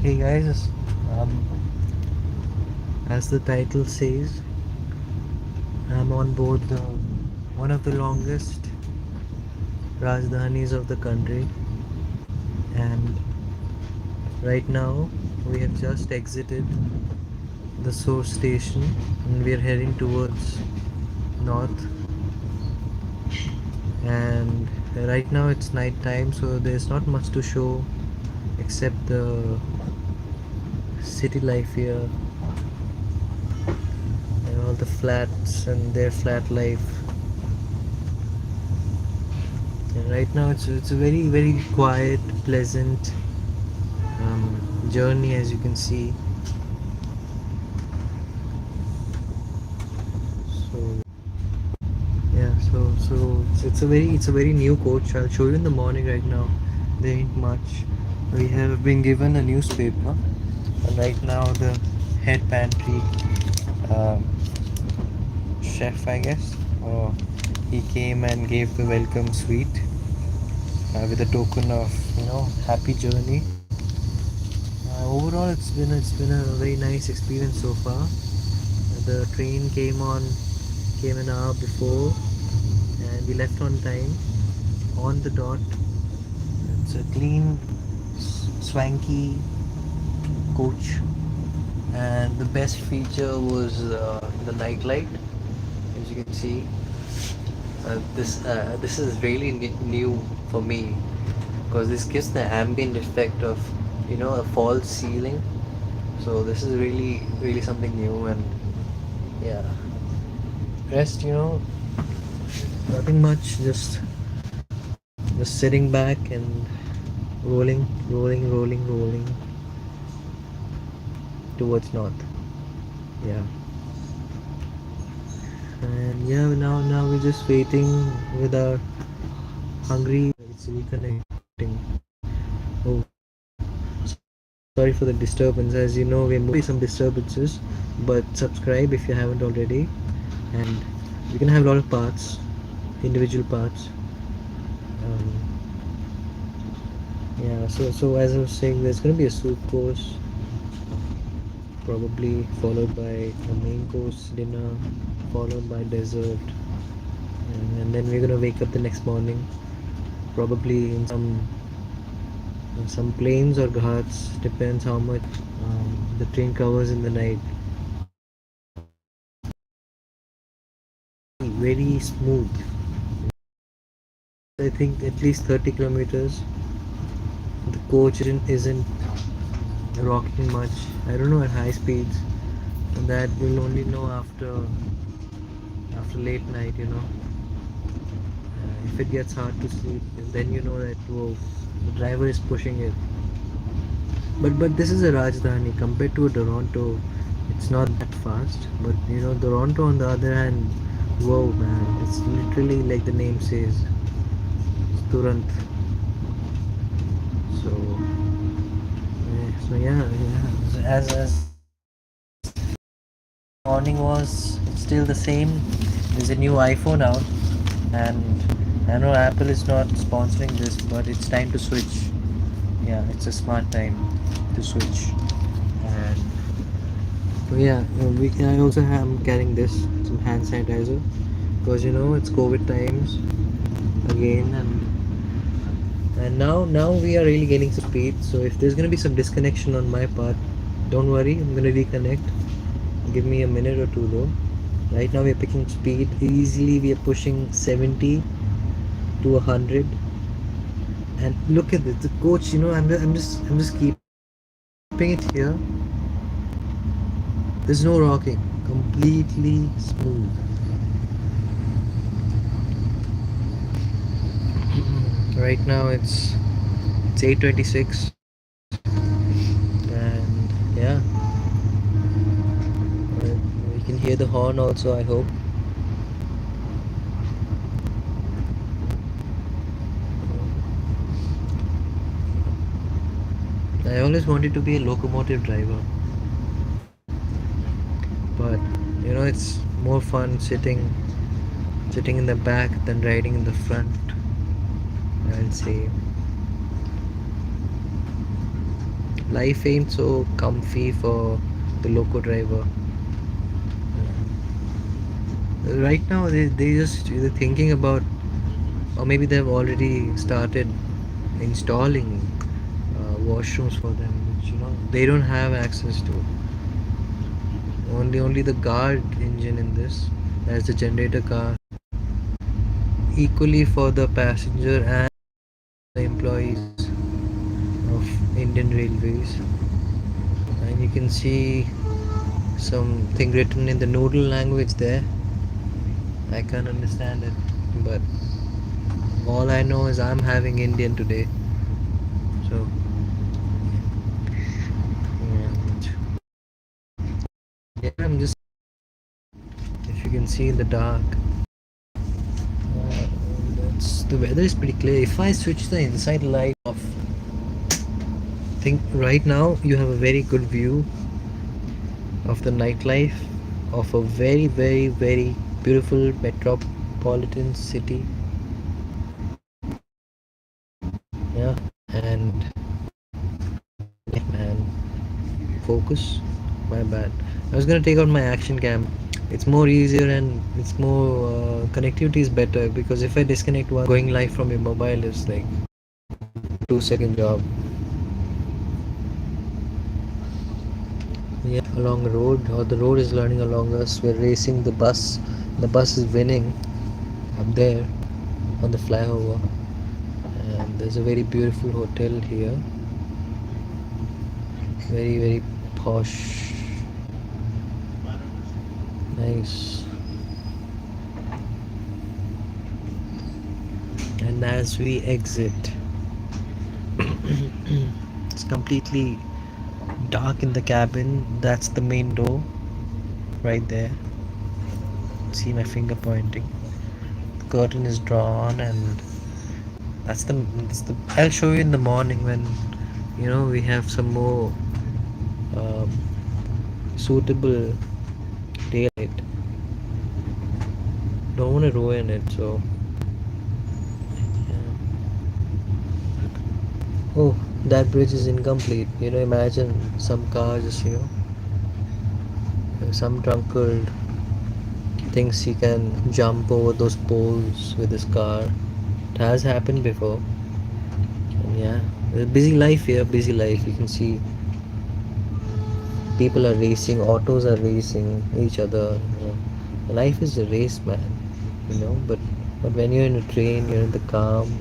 Hey guys, um, as the title says, I'm on board one of the longest Rajdhanis of the country, and right now we have just exited the source station and we are heading towards north. And right now it's night time, so there's not much to show except the city life here and all the flats and their flat life. And right now it's a very quiet, pleasant journey, as you can see. So yeah, it's a very new coach. I'll show you in the morning. Right now there ain't much. We have been given a newspaper, and right now the head pantry um, chef, I guess, he came and gave the welcome sweet with a token of happy journey. Overall, it's been a very nice experience so far. The train came an hour before, and we left on time, on the dot. It's a clean, swanky coach, and the best feature was the night light. As you can see, this is really new for me because this gives the ambient effect of a false ceiling. So this is really something new, and yeah. Rest, nothing much. Just sitting back and rolling towards north. Yeah. And yeah, now we're just waiting with our hungry. It's reconnecting. Oh, sorry for the disturbance. As you know, we're moving some disturbances, but subscribe if you haven't already. And we're gonna have a lot of parts, individual parts. Um, yeah. So as I was saying, there's gonna be a soup course, probably followed by a main course dinner, followed by dessert, and then we're gonna wake up the next morning, probably in some plains or ghats, depends how much the train covers in the night. Very smooth. I think at least 30 kilometers. The coach isn't rocking much. I don't know at high speeds, and that we'll only know after late night. If it gets hard to sleep, then you know that whoa, the driver is pushing it. But this is a Rajdhani compared to a Toronto. It's not that fast, but Toronto on the other hand, whoa man, it's literally like the name says, it's Turant. So yeah. So as morning was, it's still the same. There's a new iPhone out, and I know Apple is not sponsoring this, but it's time to switch. Yeah, it's a smart time to switch. And so yeah, I also am carrying this, some hand sanitizer, because it's COVID times again, and now we are really getting some speed. So if there's gonna be some disconnection on my part, don't worry, I'm gonna reconnect. Give me a minute or two though. Right now we're picking speed easily. We are pushing 70 to 100, and look at this. The coach, I'm just keeping it here. There's no rocking. Completely smooth. Right now it's 8:26, and yeah, you can hear the horn also, I hope. I always wanted to be a locomotive driver, but it's more fun sitting in the back than riding in the front, I'll say. life ain't so comfy for the loco driver. Right now, they just they're thinking about, or maybe they've already started installing washrooms for them, which they don't have access to. Only the guard engine in this, as the generator car, equally for the passenger and the employees of Indian Railways. And you can see something written in the noodle language there. I can't understand it, but all I know is I'm having Indian today. So, and yeah, I'm just, if you can see in the dark, that's, the weather is pretty clear. If I switch the inside light off, I think right now you have a very good view of the nightlife of a very, very, very beautiful metropolitan city. Yeah, and man, focus. My bad. I was gonna take out my action cam. It's more easier and it's more connectivity is better, because if I disconnect one, going live from your mobile is like 2 second job. Yeah, along the road, or the road is learning along us. We're racing the bus. The bus is winning up there on the flyover, and there's a very beautiful hotel here. Very, very posh, nice. And as we exit, it's completely dark in the cabin. That's the main door right there. See my finger pointing. The curtain is drawn, and that's the. I'll show you in the morning when we have some more um, suitable daylight. Don't want to ruin it, so yeah. Oh, that bridge is incomplete. Imagine some car just some drunkard thinks he can jump over those poles with his car. It has happened before. And yeah, a busy life here, busy life. You can see people are racing, autos are racing each other. Life is a race, man. But when you're in a train, you're in the calm.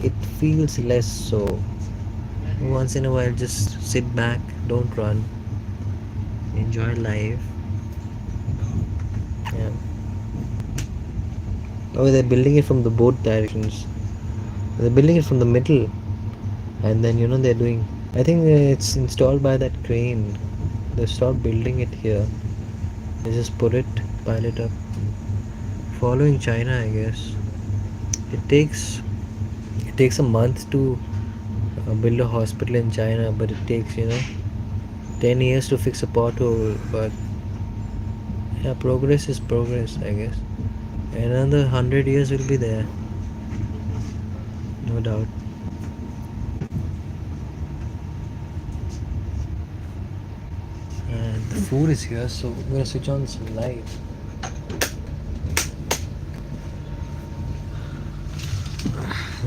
It feels less so. Once in a while, just sit back, don't run, enjoy life. Yeah. Oh, they're building it from the both directions. They're building it from the middle, and then they're doing. I think it's installed by that crane. They stopped building it here. They just put it, pile it up. Following China, I guess. It takes it takes a month to build a hospital in China, but it takes 10 years to fix a pothole. But yeah, progress is progress, I guess. Another 100 years will be there, no doubt. And the food is here, so I'm gonna switch on some light.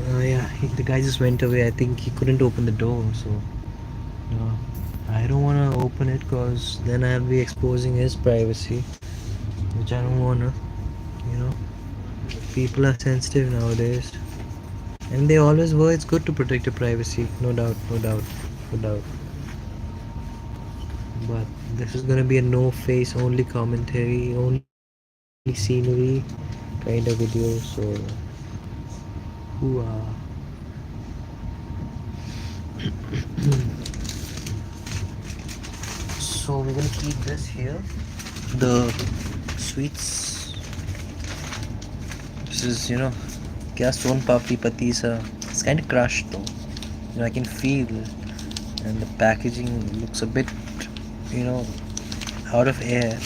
Oh yeah, the guy just went away. I think he couldn't open the door, so I don't wanna open it because then I'll be exposing his privacy, which I don't wanna. You know, people are sensitive nowadays, and they always were. It's good to protect your privacy, no doubt, no doubt, no doubt. But this is gonna be a no face, only commentary, only scenery kind of video. So, who so we're gonna keep this here. The sweets. This is kya son papdi patisa. It's kind of crushed though. I can feel, and the packaging looks a bit you know out of air.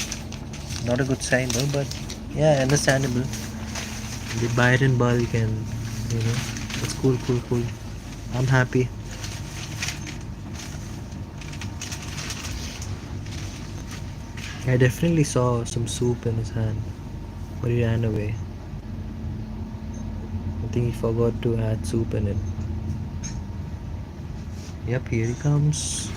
Not a good sign though, but yeah, understandable. They buy it in bulk, and it's cool, cool, cool. I'm happy. I definitely saw some soup in his hand, but he ran away. I think he forgot to add soup in it. Yep, here he comes.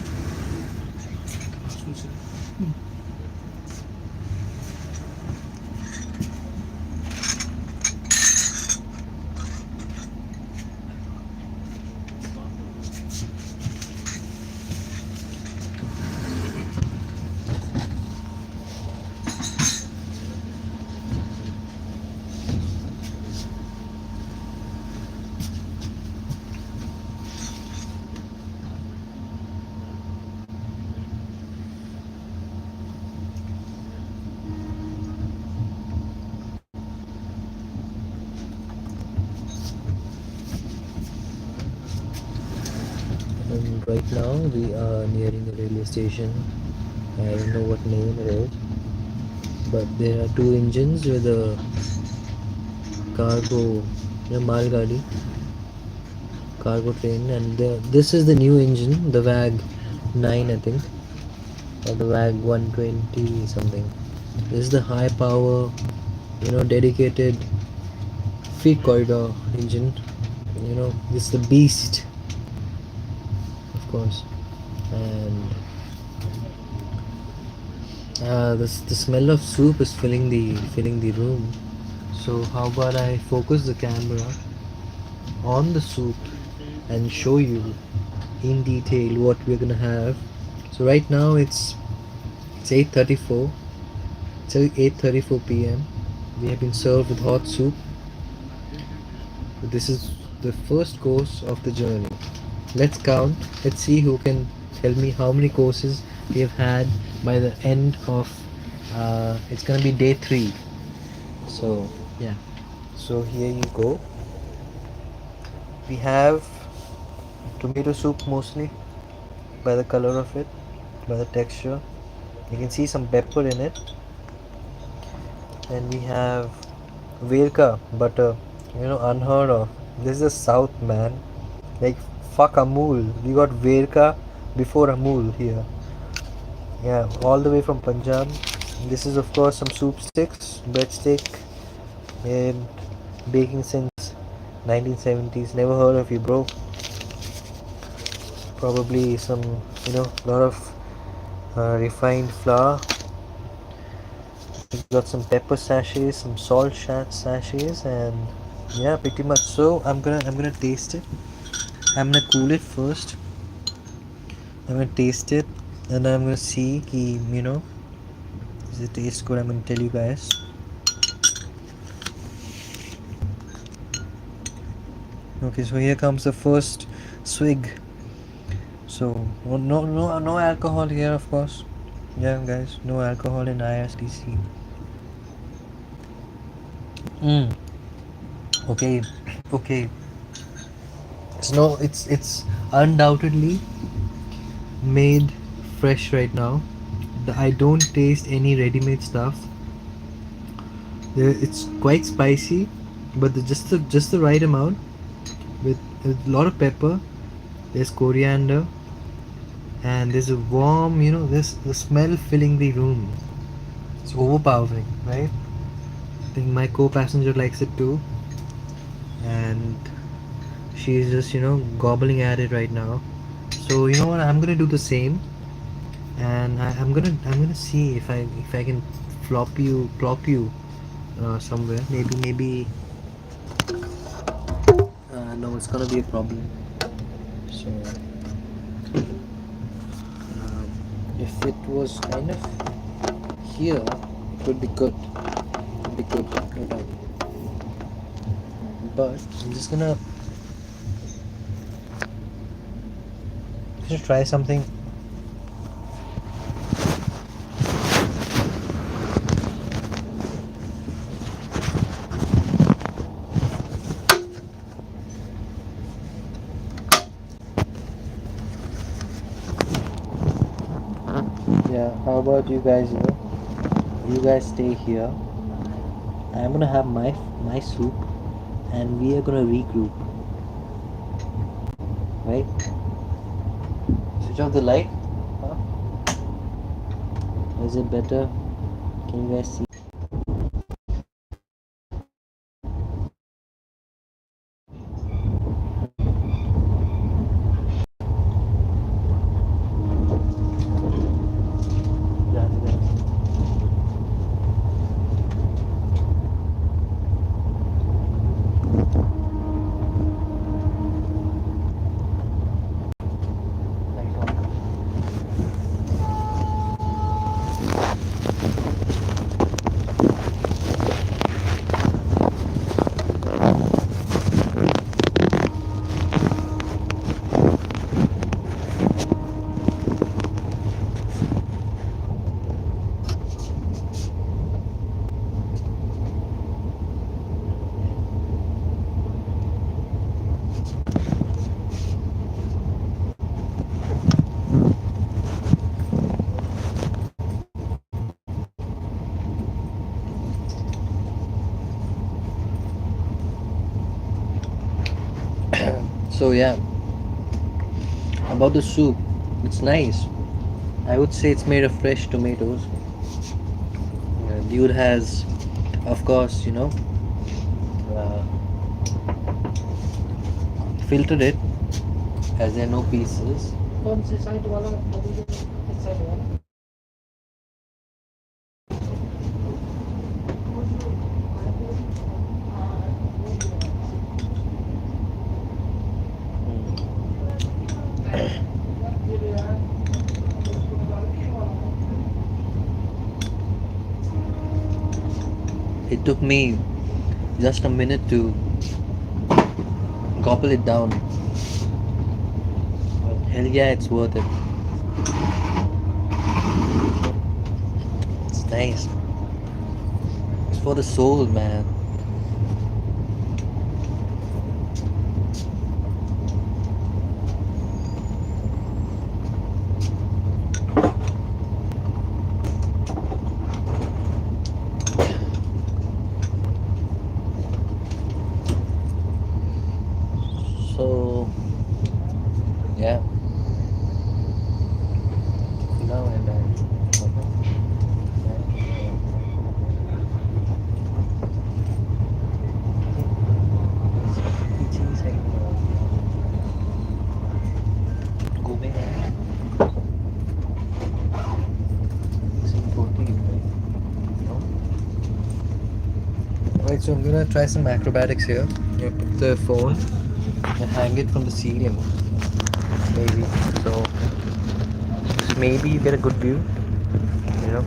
And right now we are nearing a railway station. I don't know what name it is, but there are two engines with a cargo, malgadi, cargo train, and this is the new engine, the WAG 9, I think, or the WAG 120 something. This is the high power, dedicated freight corridor engine. This is the beast, of course, and the smell of soup is filling the room. So how about I focus the camera on the soup and show you in detail what we're gonna have. So right now it's 8:34. It's 8:34 p.m. We have been served with hot soup. This is the first course of the journey. Let's count. Let's see who can tell me how many courses we have had by the end of. It's gonna be day 3. So yeah. So here you go. We have tomato soup mostly by the color of it, by the texture. You can see some pepper in it. And we have Virka butter, unheard of. This is the South, man. Like, fuck Amul. We got Virka before Amul here. Yeah, all the way from Punjab. This is, of course, some soup sticks, breadstick, and baking since 1970s. Never heard of you, bro. Probably some, lot of refined flour. We got some pepper sachets, some salt sachets, and yeah, pretty much. So I'm gonna taste it. I'm gonna cool it first. I'm gonna taste it, and I'm gonna see does it taste good. I'm gonna tell you guys. Okay, so here comes the first swig. So no alcohol here, of course. Yeah, guys, no alcohol in ISTC. Okay, okay. It's undoubtedly made fresh right now. I don't taste any ready-made stuff. It's quite spicy, but just the right amount with a lot of pepper. There's coriander, and there's a warm, this the smell filling the room. It's overpowering, right? I think my co-passenger likes it too, and she's just gobbling at it right now. So you know what? I'm gonna do the same, and I'm gonna see if I can plop you somewhere. Maybe no, it's gonna be a problem. So if it was kind of here, it would be good. It would be good, no doubt. But I'm just try something. Yeah, how about you guys? You guys stay here. I'm gonna have my soup, and we are gonna regroup. Right? Switch off the light. Huh? Is it better? Can you guys see? So yeah, about the soup, it's nice. I would say it's made of fresh tomatoes. Dude has, of course, uh, filtered it as there are no pieces. It took me just a minute to gobble it down. But hell yeah, it's worth it. It's nice. It's for the soul, man. So yeah, now and Alright, so I'm gonna try some acrobatics here. I'm gonna put the phone and hang it from the ceiling, maybe. So maybe you get a good view, you know.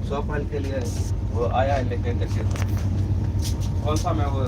सौ फल के लिए वो आया है लेके करके कौन सा मैं वो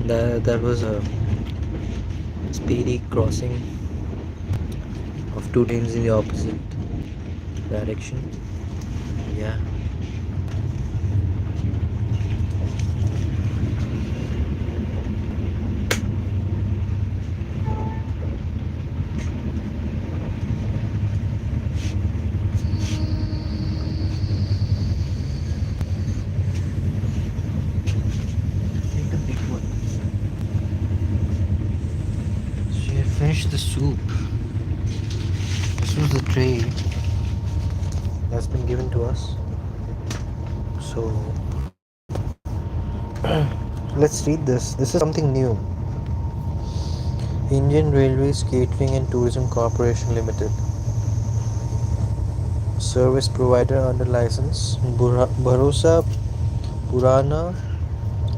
That was a speedy crossing of two lanes in the opposite direction. Yeah. Take the big one. So you finished the soup. This was the tray that's been given to us. So let's read this. This is something new. Indian Railways Catering and Tourism Corporation Limited. Service provider under license. Bharosa Purana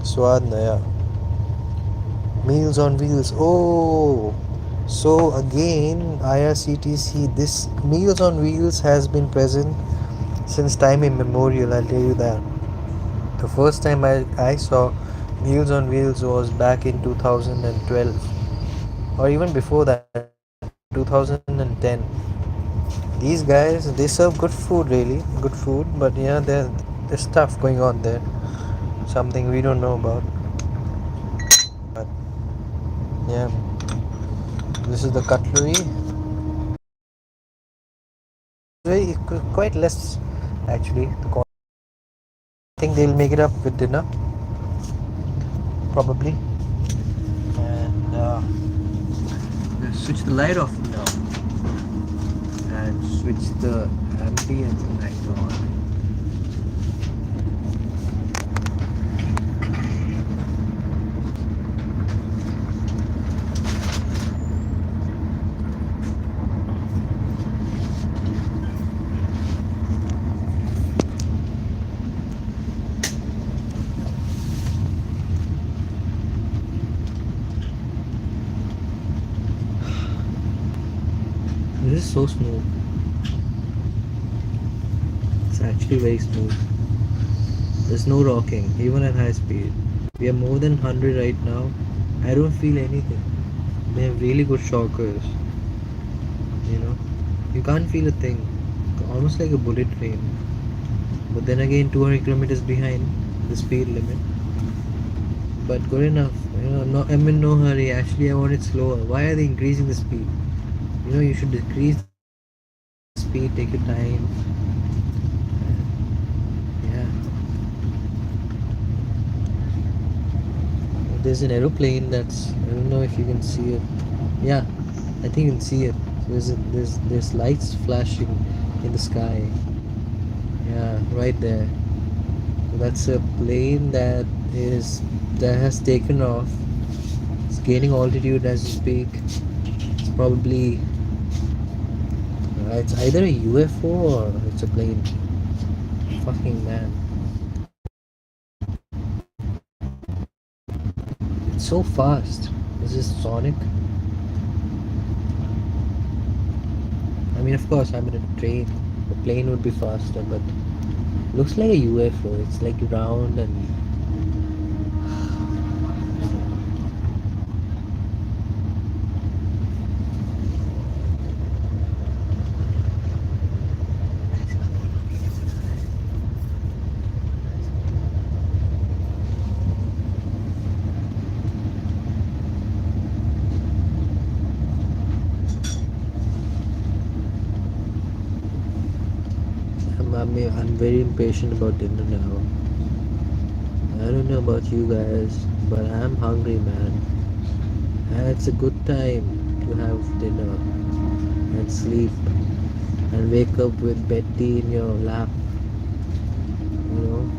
Swad Naya. Meals on Wheels. Oh, so again, IRCTC. This Meals on Wheels has been present since time immemorial. I'll tell you that. The first time I saw Meals on Wheels was back in 2012, or even before that, 2010. These guys, they serve good food, really good food, but yeah, there's stuff going on there, something we don't know about. But yeah, this is the cutlery. Very quite less, actually. I think they'll make it up with dinner, probably. And let's switch the light off now and switch the ambient light on. This is so smooth. It's actually very smooth. There's no rocking, even at high speed. We are more than 100 right now. I don't feel anything. They have really good shockers. You know, you can't feel a thing. Almost like a bullet train. But then again, 200 kilometers behind the speed limit. But good enough. No, I'm in no hurry. Actually, I want it slower. Why are they increasing the speed? You should decrease the speed. Take your time. Yeah. There's an aeroplane that's, I don't know if you can see it. Yeah, I think you can see it. There's lights flashing in the sky. Yeah, right there. That's a plane that has taken off. It's gaining altitude as you speak. It's probably it's either a UFO or it's a plane. Fucking man. It's so fast. Is this Sonic? I mean, of course, I'm in a train. The plane would be faster, but looks like a UFO. It's like round and I'm very impatient about dinner now. I don't know about you guys, but I'm hungry, man. And it's a good time to have dinner and sleep and wake up with Betty in your lap. You know.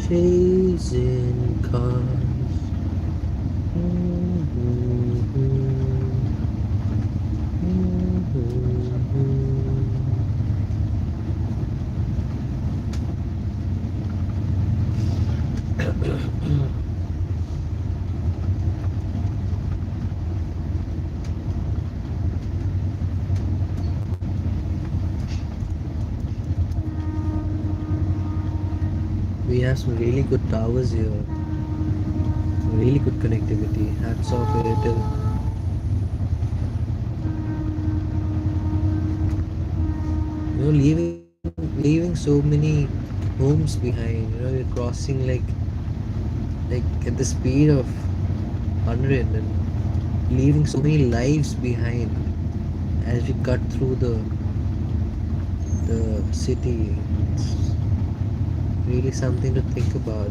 Chasing cars. We have some really good towers here, really good connectivity. Hats off Airtel. Leaving so many homes behind. You're crossing like at the speed of 100 and leaving so many lives behind as we cut through the city. It's really something to think about.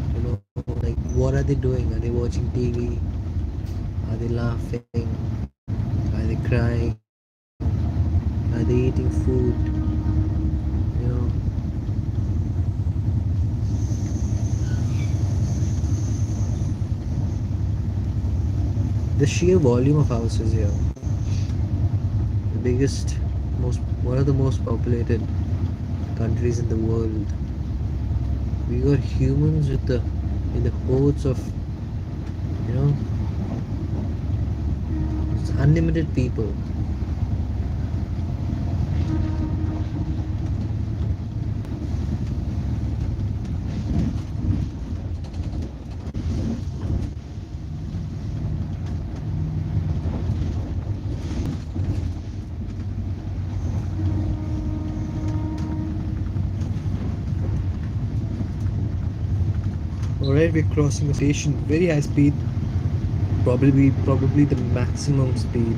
Like what are they doing? Are they watching TV? Are they laughing? Are they crying? Are they eating food? You know, the sheer volume of houses here, the biggest, most one of the most populated countries in the world. We got humans with the in the hordes of you know it's unlimited people. All right, we're crossing a station, very high speed, probably the maximum speed.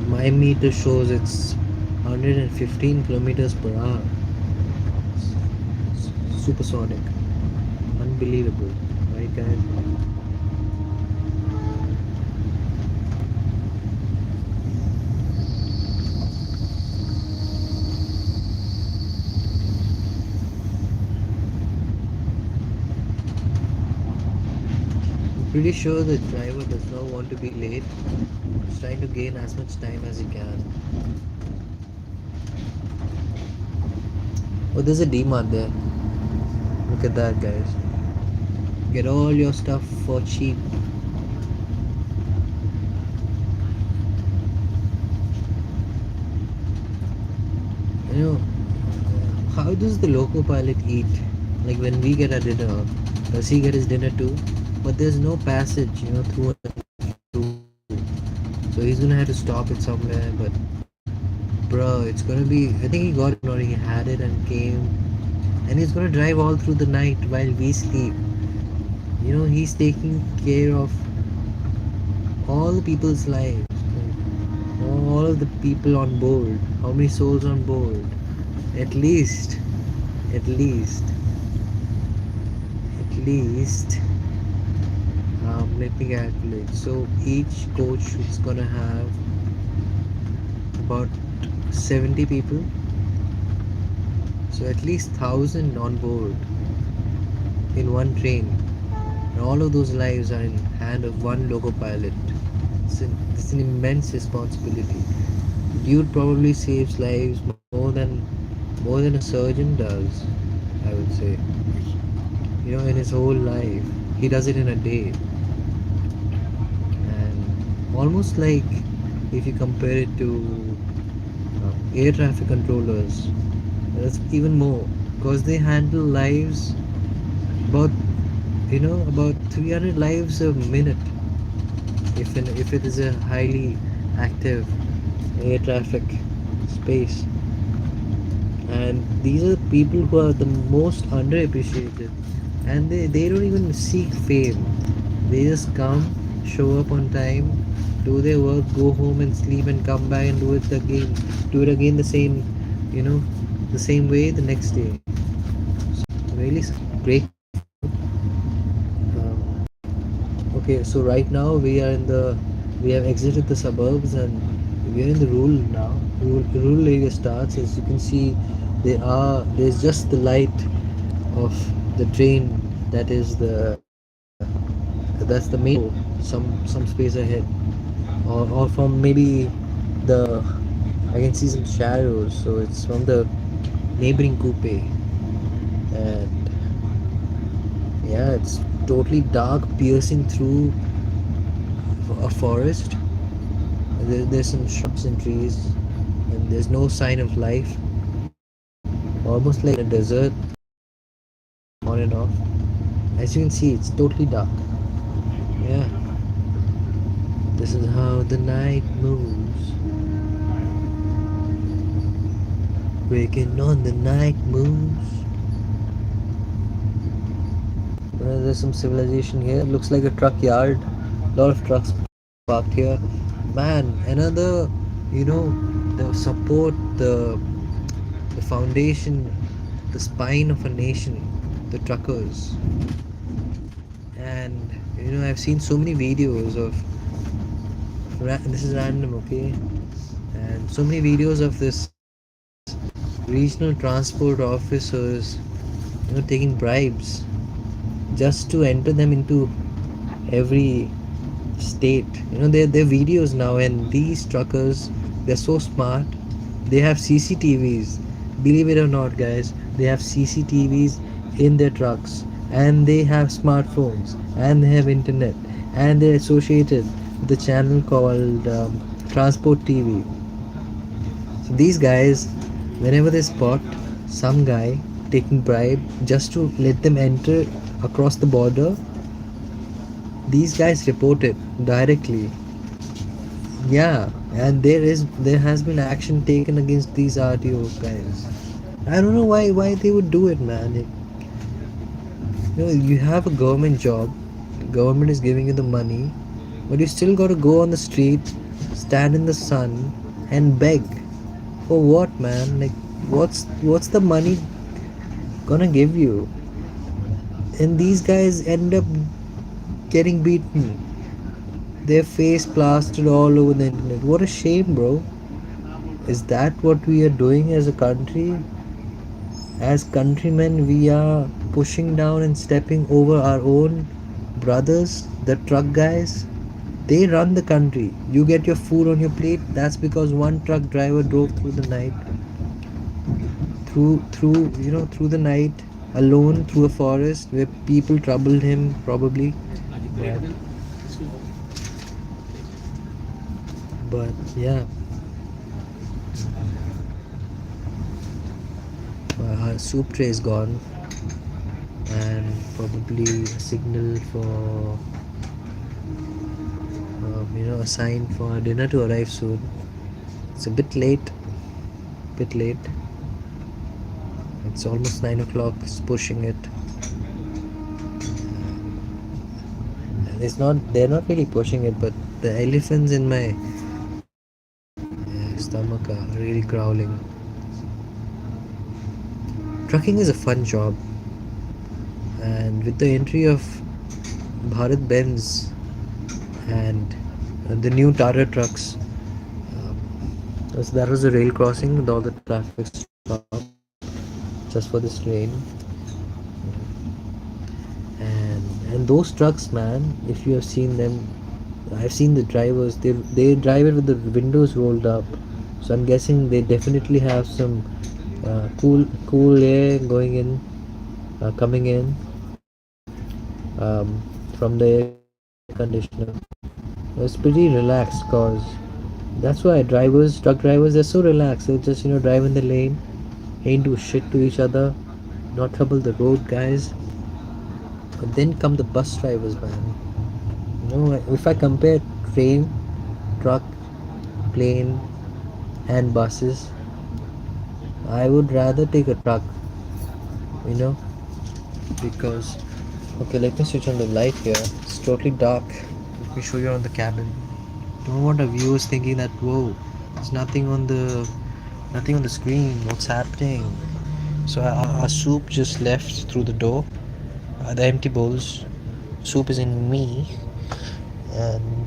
My meter shows it's 115 kilometers per hour. Supersonic, unbelievable, right, guys? I'm pretty sure the driver does not want to be late. He's trying to gain as much time as he can. Oh, there's a D-Mart there. Look at that, guys. Get all your stuff for cheap. You know, how does the loco pilot eat? Like when we get our dinner, does he get his dinner too? But there's no passage, through and through. So he's gonna have to stop it somewhere. But bro, it's gonna be. I think he got it or he had it and came, and he's gonna drive all through the night while we sleep. He's taking care of all the people's lives, all of the people on board. How many souls on board? At least, at least, at least. Let me calculate. So each coach is gonna have about 70 people. So at least 1,000 on board in one train. And all of those lives are in hand of one loco pilot. It's an immense responsibility. Dude probably saves lives more than a surgeon does, I would say. In his whole life. He does it in a day. And almost like if you compare it to air traffic controllers, that's even more because they handle lives about about 300 lives a minute if it is a highly active air traffic space. And these are the people who are the most underappreciated, and they don't even seek fame. They just come, show up on time, do their work, go home and sleep, and come back and do it again you know the same way the next day. Really grateful. um, okay, so right now we have exited the suburbs and we are in the rural now. Rural area starts. As you can see, there's just the light of the train. That's the main some space ahead, or from maybe the I can see some shadows, so it's from the neighboring coupe. And yeah, it's totally dark, piercing through a forest. There's some shrubs and trees, and there's no sign of life, almost like in a desert. on and off. As you can see, it's totally dark. Yeah, this is how the night moves. Waking on the night moves. There's some civilization here. Looks like a truck yard. A lot of trucks parked here. Man, another, you know, the support, the foundation, the spine of a nation, the truckers. And I've seen so many videos of this is random, okay? And so many videos of this regional transport officers, taking bribes just to enter them into every state. They're videos now, and these truckers, they're so smart. They have CCTVs. Believe it or not, guys, they have CCTVs in their trucks, and they have smartphones, and they have internet, and they're associated with the channel called Transport TV. So these guys, whenever they spot some guy taking bribe just to let them enter across the border, these guys report it directly. Yeah, and there has been action taken against these RTO guys. I don't know why they would do it, man. You have a government job, the government is giving you the money, but you still got to go on the street, stand in the sun, and beg. For what, man? Like, what's the money gonna give you? And these guys end up getting beaten, their face plastered all over the internet. What a shame, bro. Is that what we are doing as a country? As countrymen, we are pushing down and stepping over our own brothers, the truck guys. They run the country. You get your food on your plate. That's because one truck driver drove through the night, through the night, alone through a forest where people troubled him probably. Yeah. But yeah, our soup tray is gone, and probably a signal for a sign for dinner to arrive soon. It's a bit late. It's almost 9 o'clock. It's pushing it. They're not really pushing it, but the elephants in my stomach are really growling. Trucking is a fun job, and with the entry of Bharat Benz and the new Tata trucks, that was a rail crossing with all the traffic stopped just for this train. And those trucks, man, if you have seen them, I've seen the drivers. They drive it with the windows rolled up. So I'm guessing they definitely have some cool air going in, coming in from the air conditioner. It's pretty relaxed, cause that's why truck drivers, they're so relaxed. They just drive in the lane, ain't do shit to each other, not trouble the road, guys. But then come the bus drivers, man. If I compare train, truck, plane, and buses, I would rather take a truck, you know, because okay, let me switch on the light here. It's totally dark. Let me show you on the cabin. Don't want the viewers thinking that whoa, there's nothing on the screen. What's happening? So our soup just left through the door. The empty bowls. Soup is in me, and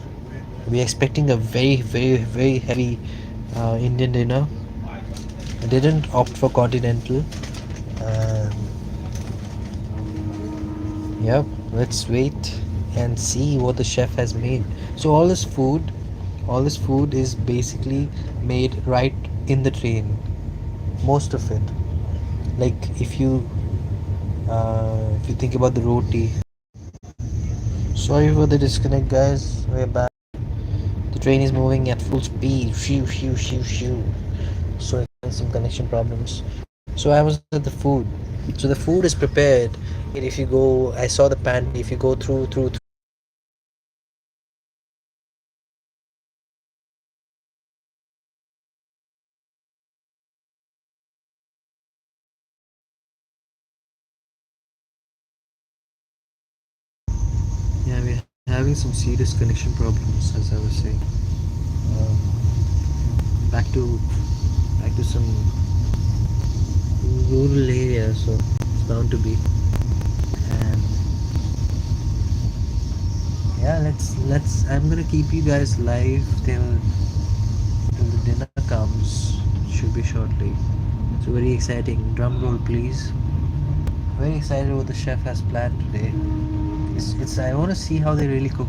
we're expecting a very heavy Indian dinner. I didn't opt for continental. And yep, let's wait and see what the chef has made. So all this food is basically made right in the train. Most of it. Like if you think about the roti. Sorry for the disconnect, guys. We're back. The train is moving at full speed. Shoo shoo shoo shoo. So some connection problems. So I was at the food. So the food is prepared If you go, I saw the pantry. If you go through, yeah, we're having some serious connection problems, as I was saying. Um, back to some rural area, so it's bound to be. And yeah, let's. I'm gonna keep you guys live till the dinner comes. It should be shortly. So very exciting. Drum roll, please. Very excited what the chef has planned today. It's I want to see how they really cook.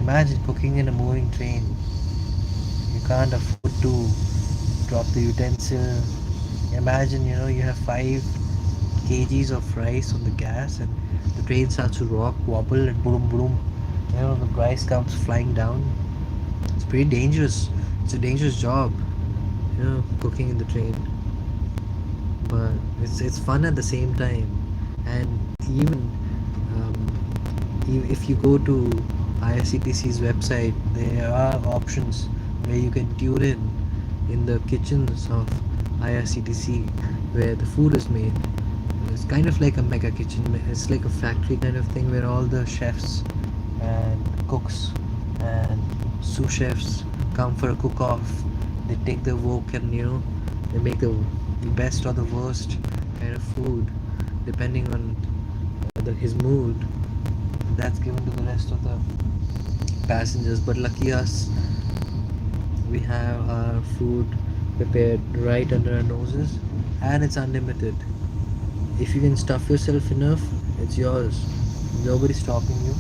Imagine cooking in a moving train. You can't afford to drop the utensil. Imagine you have 5 kgs of rice on the gas, and the train starts to rock, wobble, and boom, boom. The rice comes flying down. It's pretty dangerous. It's a dangerous job. Cooking in the train, but it's fun at the same time. And even um, if you go to IRCTC's website, there are options where you can tune in the kitchens of IRCTC where the food is made. It's kind of like a mega kitchen. It's like a factory kind of thing where all the chefs and cooks and sous chefs come for a cook off. They take the wok and they make the best or the worst kind of food depending on his mood. That's given to the rest of the passengers. But lucky us, we have our food prepared right under our noses, and it's unlimited. If you can stuff yourself enough, it's yours. Nobody's stopping you.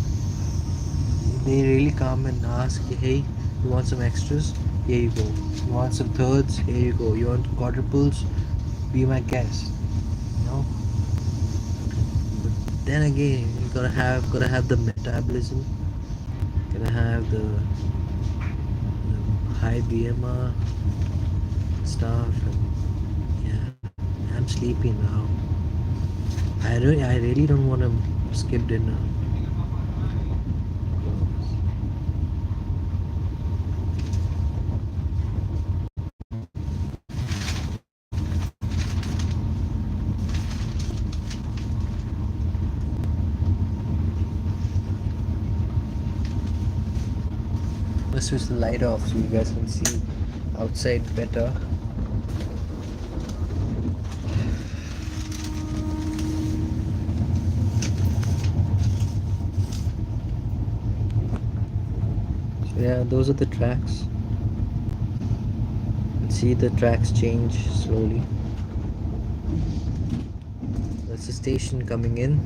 They really come and ask, hey, you want some extras? Here you go. You want some thirds? Here you go. You want quadruples? Be my guest. You know. But then again, you gotta have the metabolism. Gotta have the high BMR stuff. And yeah, I'm sleepy now. I really don't want to skip dinner. Let's switch the light off so you guys can see outside better. So yeah, those are the tracks. See the tracks change slowly. That's the station coming in.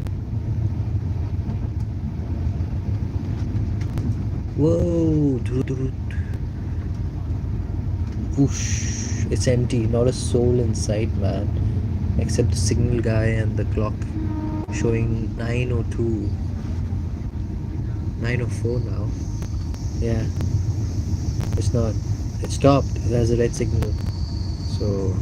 Whoa! Whoosh! It's empty. Not a soul in sight, man. Except the signal guy and the clock showing 9:02, 9:04 now. Yeah, it's not. It stopped. It has a red signal. So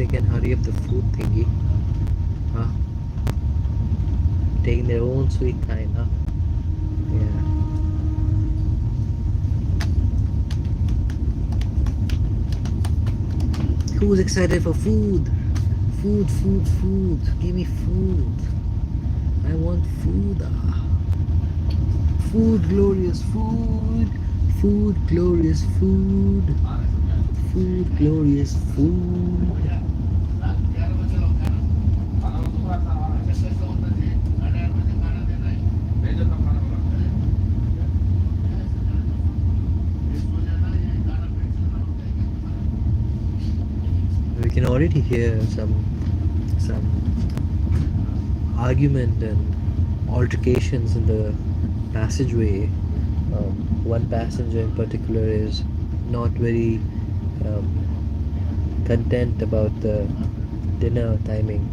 they can hurry up the food thingy. Huh? Taking their own sweet time, huh? Yeah. Who's excited for food? Food, food, food. Give me food. I want food. Food, glorious food. Food, glorious food. Food, glorious food. We can already hear some argument and altercations in the passageway. One passenger in particular is not very um, content about the dinner timing,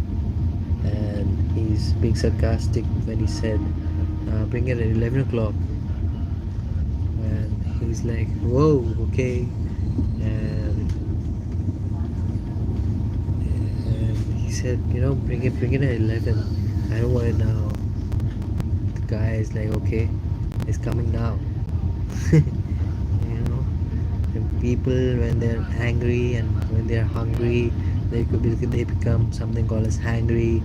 and he's being sarcastic when he said, "Bring it at 11 o'clock." And he's like, "Whoa, okay." And, and he said, bring it at 11. I don't want it now. The guy is like, "Okay, it's coming now." you know and people, when they're angry and when they're hungry, they become something called as hangry,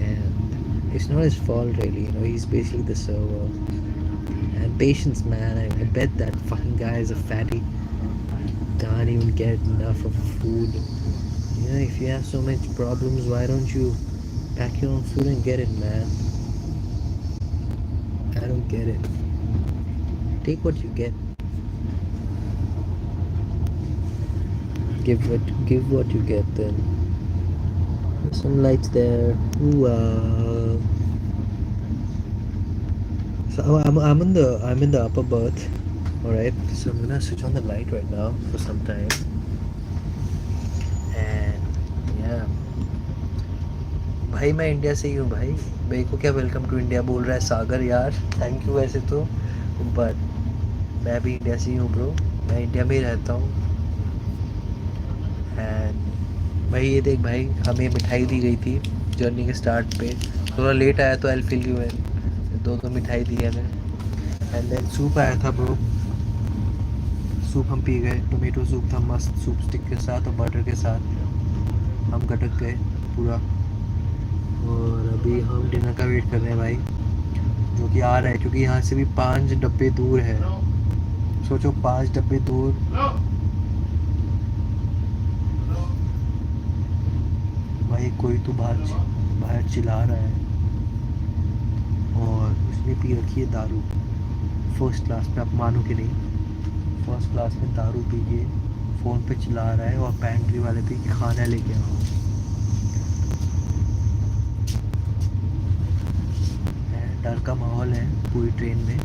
and it's not his fault really. He's basically the server. And patience, man. I bet that fucking guy is a fatty, can't even get enough of food. If you have so much problems, why don't you pack your own food and get it, man? I don't get it. Take what you get. Give what you get. Then there's some lights there. Ooh, so I'm in the upper berth. All right. So I'm gonna switch on the light right now for some time. And yeah, भाई मैं India से ही हूँ भाई. भाई को क्या welcome to India बोल रहा है सागर यार. थैंक यू वैसे तो, बट मैं भी इंडिया से ही हूँ ब्रो. मैं इंडिया में ही रहता हूँ. एंड भाई ये देख भाई, हमें मिठाई दी गई थी जर्नी के स्टार्ट पे. थोड़ा लेट आया तो आई फील यू इन. दो मिठाई दी हमें. एंड देन सूप आया था ब्रो. सूप हम पी गए. टोमेटो सूप था मस्त, सूप स्टिक के साथ और बटर के साथ. हम गटक गए पूरा. और अभी हम डिनर का वेट कर रहे हैं भाई, जो कि आ रहा है, क्योंकि यहाँ से भी 5 डब्बे दूर है. सोचो 5 डब्बे दूर. भाई कोई तो बाहर चिल्ला रहा है, और उसने पी रखी है दारू फर्स्ट क्लास में. आप मानो कि नहीं, फर्स्ट क्लास में दारू पी के फ़ोन पे चिल्ला रहा है, और पैंट्री वाले पे कि खाना लेके आओ. डर का माहौल है पूरी ट्रेन में.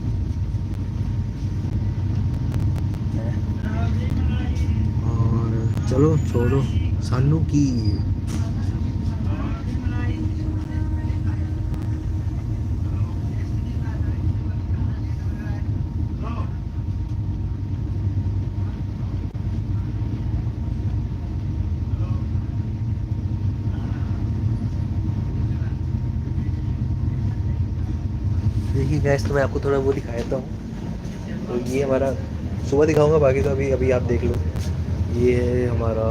और चलो छोड़ो सानू की. देखिए गैस, तो मैं आपको थोड़ा वो दिखा देता हूँ. तो ये हमारा सुबह दिखाऊंगा, बाकी तो अभी अभी आप देख लो. ये है हमारा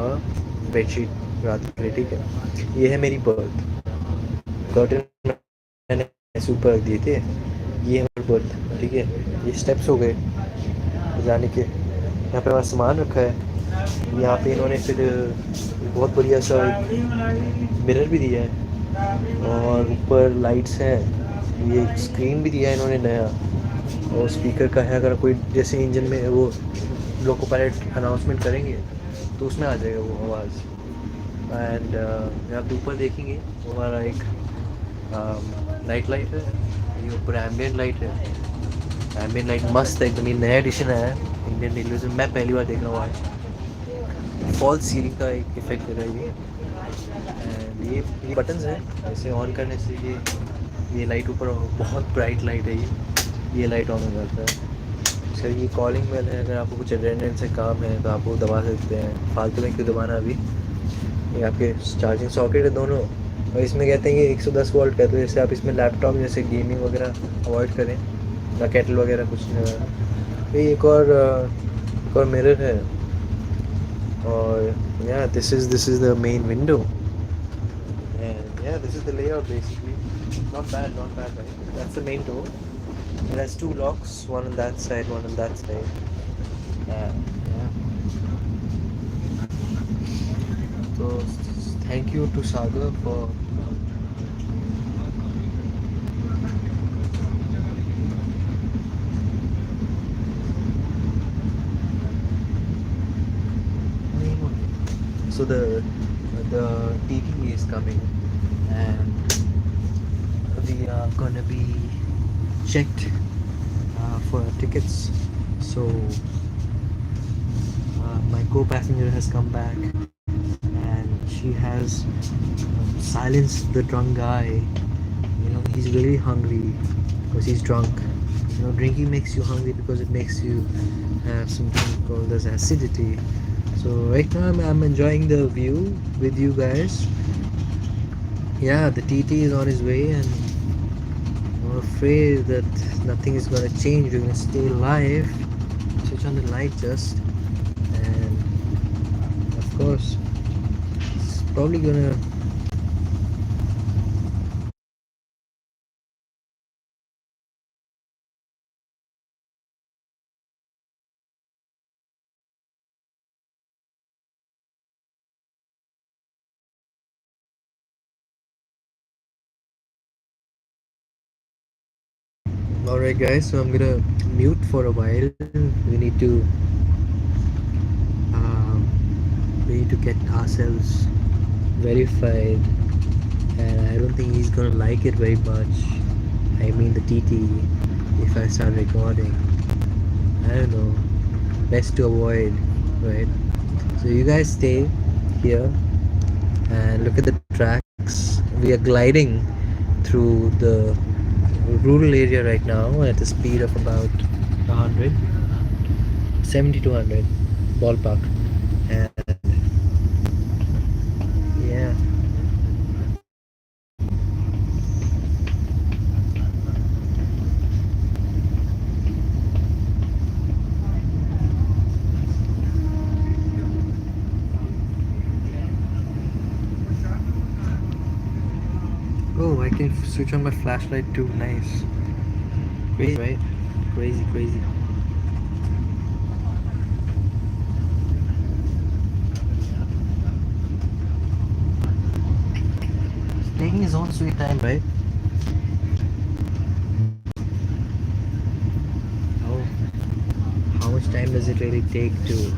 बेडशीट रात के लिए, ठीक है. ये है मेरी बर्थ. कर्टन मैंने ऐसे ऊपर रख दिए थे. ये है हमारी बर्थ, ठीक है. ये स्टेप्स हो गए जाने के. यहाँ पे हमारा सामान रखा है. यहाँ पे इन्होंने फिर बहुत बढ़िया सा मिरर भी दिया है, और ऊपर लाइट्स हैं. ये स्क्रीन भी दिया है इन्होंने नया, और स्पीकर का है. अगर कोई जैसे इंजन में वो लोको पायलट अनाउंसमेंट करेंगे तो उसमें आ जाएगा वो आवाज़. एंड आप ऊपर देखेंगे वो हमारा एक नाइट लाइट है. ये ऊपर एम्बियंट लाइट है. एम्बियंट लाइट मस्त है एकदम. ये नया एडिशन आया है इंडियन रेलवे में, मैं पहली बार देख रहा हूँ आज. फॉल्स सीलिंग का एक इफेक्ट दे रहा है ये. एंड ये बटन्स हैं, इसे ऑन करने से ये लाइट ऊपर, बहुत ब्राइट लाइट है ये लाइट ऑन हो जाता है. सर ये कॉलिंग बेल है. अगर आपको कुछ अटेंडेंस से काम है तो आप वो दबा सकते हैं. फालतू में क्यों दबाना अभी. ये आपके चार्जिंग सॉकेट है दोनों, और इसमें कहते हैं कि 110 वोल्ट का है, तो जैसे आप इसमें लैपटॉप जैसे गेमिंग वगैरह अवॉइड करें, ना केटल वगैरह कुछ नहीं लगाना। ये एक और मिरर है, और yeah, this is the main window, and yeah, this is the layout basically. Not bad, not bad, right? That's the main door. It has two locks, one on that side, one on that side. Yeah. So thank you to Sagar for so the TV is coming, and we are gonna be checked for tickets. So my co-passenger has come back, and she has silenced the drunk guy. He's really hungry because he's drunk. Drinking makes you hungry because it makes you have something called as acidity. So right now I'm enjoying the view with you guys. Yeah, the TT is on his way, and I'm afraid that nothing is gonna change. We're gonna stay live. Switch on the light just, and of course, it's probably gonna. All right, guys. So I'm gonna mute for a while. Um, we need to get ourselves verified, and I don't think he's gonna like it very much. I mean the TT. If I start recording, I don't know. Best to avoid, right? So you guys stay here and look at the tracks. We are gliding through the rural area right now at a speed of about 100, 70 to 100 ballpark. And yeah, oh, I can switch on my flashlight too. Nice. Crazy, right? Crazy, crazy. Taking his own sweet time, right? How how much time does it really take to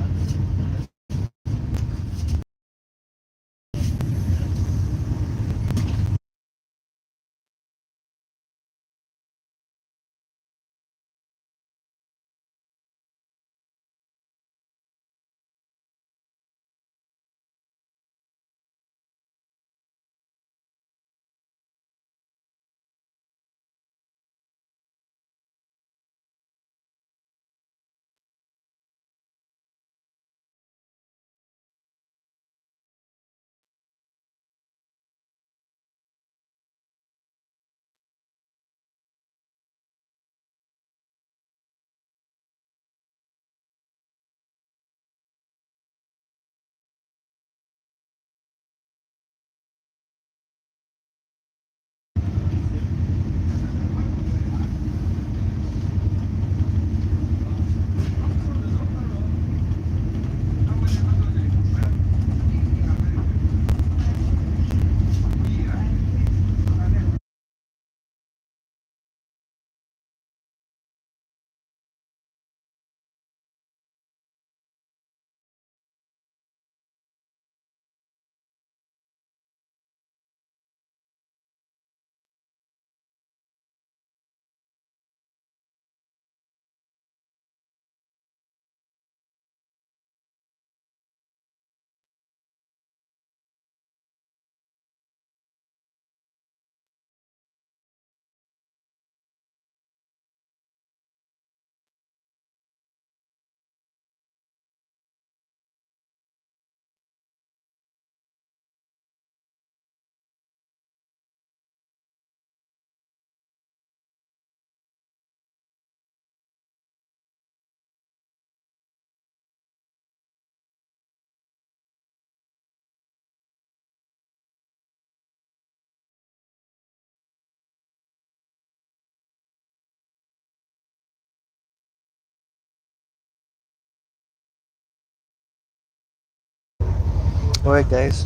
Alright, guys,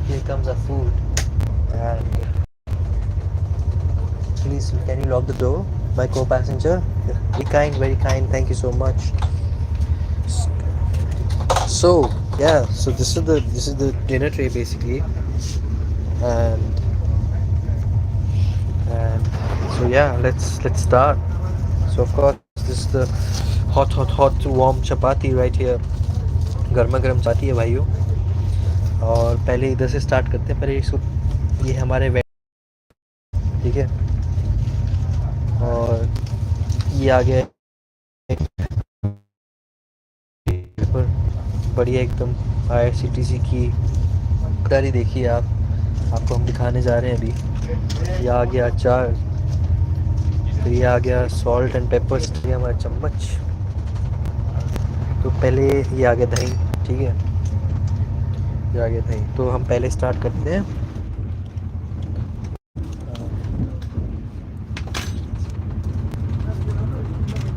here comes our food. And please, can you lock the door, my co-passenger? Very kind, very kind. Thank you so much. So yeah, so this is the dinner tray basically, and and so yeah, let's start. So of course this is the hot warm chapati right here. गर्मा गर्म चपाती है भाइयों. और पहले इधर से start करते हैं. पहले इसको, ये हमारे ठीक है. और ये आ गया पर बढ़िया एकदम IRCTC की गाड़ी. देखिए आप, आपको हम दिखाने जा रहे हैं अभी. ये आ गया अचार, फिर ये आ गया सॉल्ट एंड पेपर्स, ये हमारा चम्मच. तो पहले ये आ गया दही. ठीक है, ये आ गया दही. तो हम पहले स्टार्ट करते हैं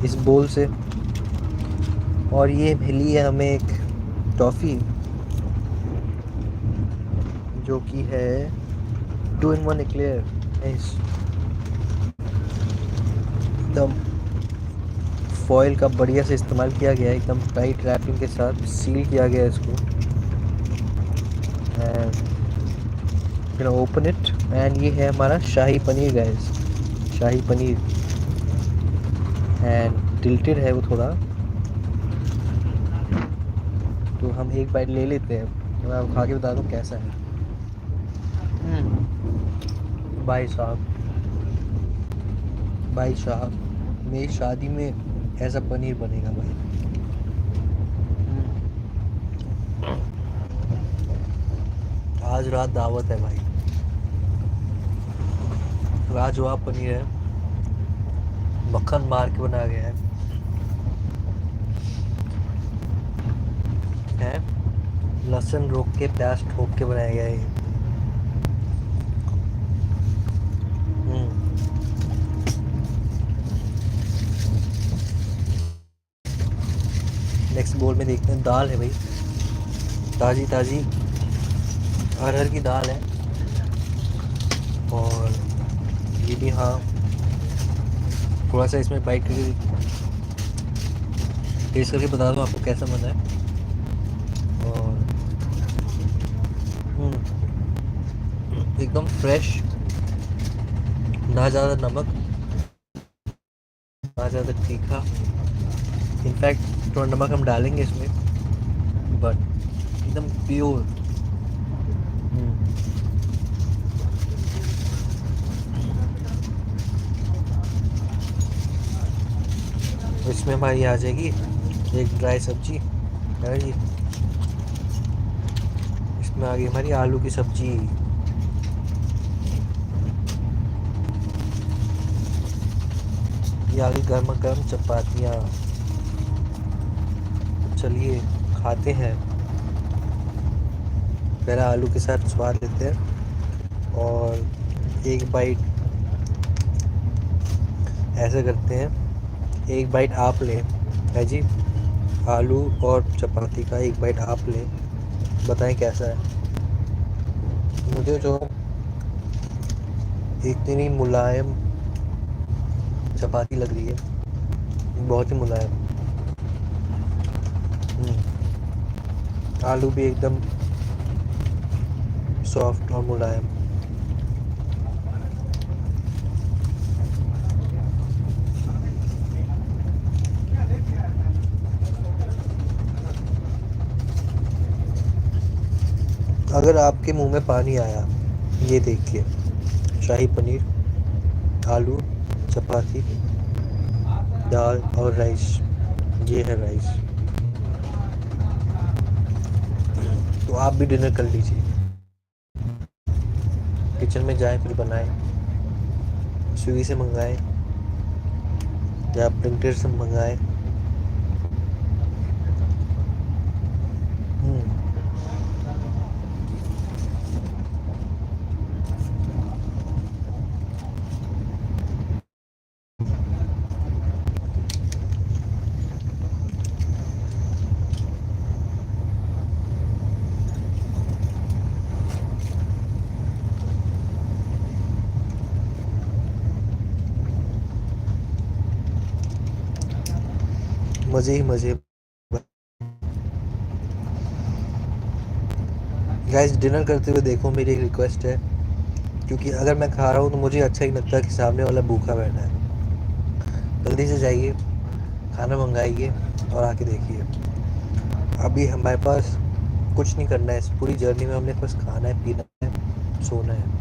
इस बोल से. और ये मिली है हमें एक टॉफ़ी जो कि है 2 in 1 एक्लेयर. एकदम फॉइल का बढ़िया से इस्तेमाल किया गया है, एकदम टाइट रैपिंग के साथ सील किया गया है इसको. And you know open it. And ये है हमारा shahi paneer guys, shahi paneer. And tilted है वो थोड़ा. तो हम एक बाइट ले लेते हैं. मैं आपको खा के बता दूँ कैसा है. भाई साहब, भाई साहब, मेरी शादी में ऐसा पनीर बनेगा भाई. आज रात दावत है भाई. लाजवाब पनीर है, मक्खन मार के बनाया गया है. लहसुन रोक के प्याज ठोक के बनाया गया है. नेक्स्ट बोल में देखते हैं. दाल है भाई, ताज़ी ताज़ी अरहर की दाल है. और ये भी, हाँ, थोड़ा सा इसमें बाइट करके टेस्ट करके बता दूँ आपको कैसा बना है. और एकदम फ्रेश, ना ज़्यादा नमक, ना ज़्यादा तीखा. इनफैक्ट थोड़ा नमक हम डालेंगे इसमें, बट एकदम प्योर. इसमें हमारी आ जाएगी एक ड्राई सब्जी है जी. इसमें आ गई हमारी आलू की सब्जी. ये आ गई गर्मा गर्म चपातियाँ. चलिए खाते हैं. पहले आलू के साथ स्वाद लेते हैं. और एक बाइट ऐसा करते हैं, एक बाइट आप लें है जी. आलू और चपाती का एक बाइट आप लें, बताएं कैसा है. मुझे जो इतनी मुलायम चपाती लग रही है, बहुत ही मुलायम. आलू भी एकदम सॉफ्ट और मुलायम. अगर आपके मुंह में पानी आया ये देख के, शाही पनीर, आलू, चपाती, दाल और राइस, ये है राइस. तो आप भी डिनर कर लीजिए. किचन में जाएं, फिर बनाएं. स्विगी से मंगाएं या ब्लिंकिट से मंगाएं. मज़े ही मज़े। गाइस डिनर करते हुए देखो, मेरी एक रिक्वेस्ट है, क्योंकि अगर मैं खा रहा हूँ तो मुझे अच्छा ही लगता है कि सामने वाला भूखा बैठा है। जल्दी से जाइए, खाना मंगाइए और आके देखिए। अभी हमारे पास कुछ नहीं करना है इस पूरी जर्नी में, हमने बस खाना है, पीना है, सोना है।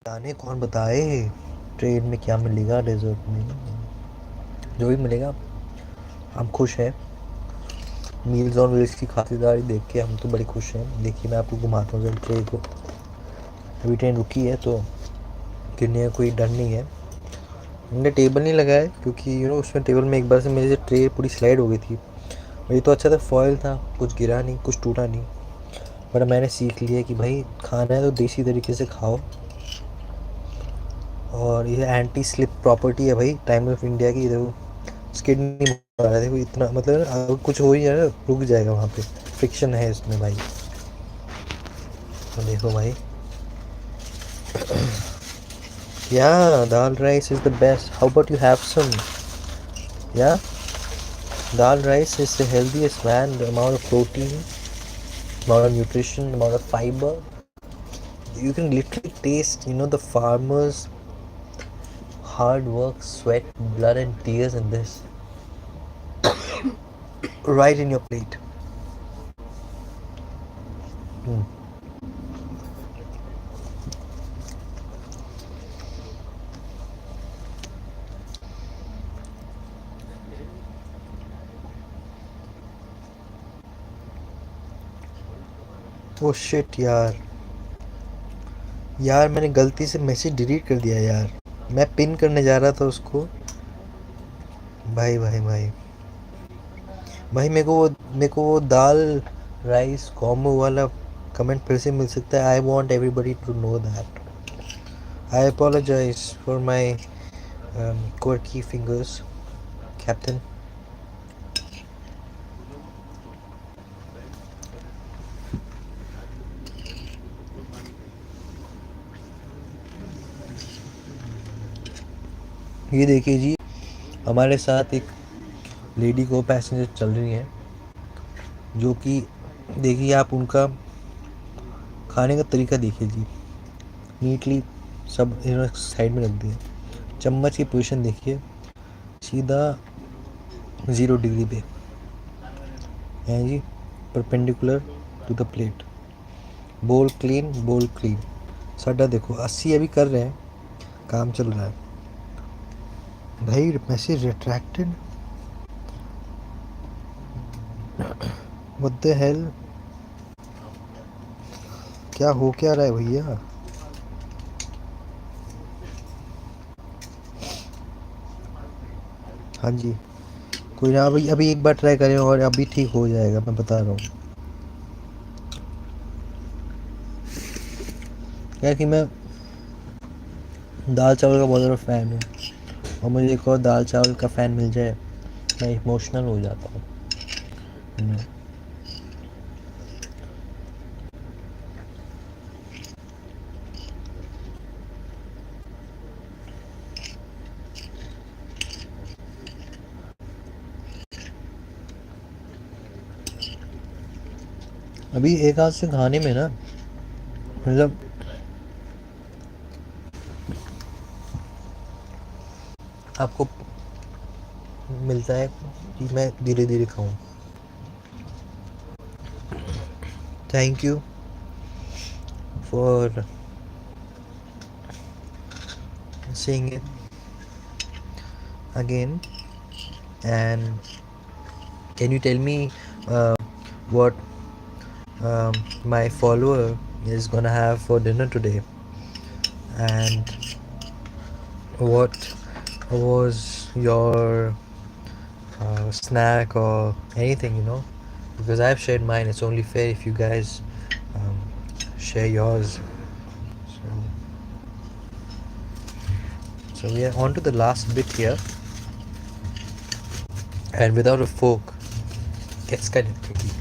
जाने कौन बताए ट्रेन में क्या मिलेगा डेजर्ट में। जो भी मिलेगा हम खुश हैं। मील्स ऑन व्हील्स की खातिरदारी देख के हम तो बड़े खुश हैं। देखिए मैं आपको घुमाता हूँ जब ट्रेन को। अभी ट्रेन रुकी है तो गिरने का कोई डर नहीं है। हमने टेबल नहीं लगाया क्योंकि उसमें टेबल में एक बार से मेरी से ट्रे पूरी स्लाइड हो गई थी। ये तो अच्छा था, फॉयल था, कुछ गिरा नहीं, कुछ टूटा नहीं। पर मैंने सीख लिया कि भाई खाना है तो देसी तरीके से खाओ। और ये एंटी स्लिप प्रॉपर्टी है भाई टाइम ऑफ इंडिया की। देखो स्किड नहीं बना रहा, देखो इतना मतलब अगर कुछ हो ही जाए ना रुक जाएगा वहाँ पे। फ्रिक्शन है इसमें भाई। तो देखो भाई, yeah dal rice is the best. How about you have some? Yeah dal rice is the healthiest man. The amount of protein, amount of nutrition, amount of fiber. You can literally taste, the farmers' hard work, sweat, blood, and tears in this. Right in your plate. Mm. Oh shit यार। यार मैंने गलती से message delete कर दिया यार। मैं pin करने जा रहा था उसको। भाई भाई भाई भाई मेरे को वो दाल राइस कॉम्बो वाला कमेंट फिर से मिल सकता है। I want everybody to know that. I apologise for my quirky fingers, Captain. ये देखिए जी, हमारे साथ एक लेडी को पैसेंजर चल रही हैं जो कि देखिए आप उनका खाने का तरीका देखिए जी। नीटली सब इन्होंने साइड में रख दिए। चम्मच की पोजीशन देखिए, सीधा 0 डिग्री पे है जी, परपेंडिकुलर टू द प्लेट। बोल क्लीन। साडा देखो 80 अभी कर रहे हैं, काम चल रहा है भाई। Message retracted. What the hell, क्या हो क्या रहा है भैया? हाँ जी, कोई ना, अभी अभी एक बार ट्राई करें और अभी ठीक हो जाएगा, मैं बता रहा हूँ। क्या कि मैं दाल चावल का बहुत ज़्यादा फ़ैन हूँ और मुझे एक और दाल चावल का फ़ैन मिल जाए मैं इमोशनल हो जाता हूँ। अभी एक हाथ से खाने में ना मतलब आपको मिलता है कि मैं धीरे धीरे खाऊं। Thank you for seeing it again. And can you tell me what my follower is gonna have for dinner today, and what was your snack or anything, because I've shared mine. It's only fair if you guys um, share yours. So we are on to the last bit here, and without a fork gets kind of tricky.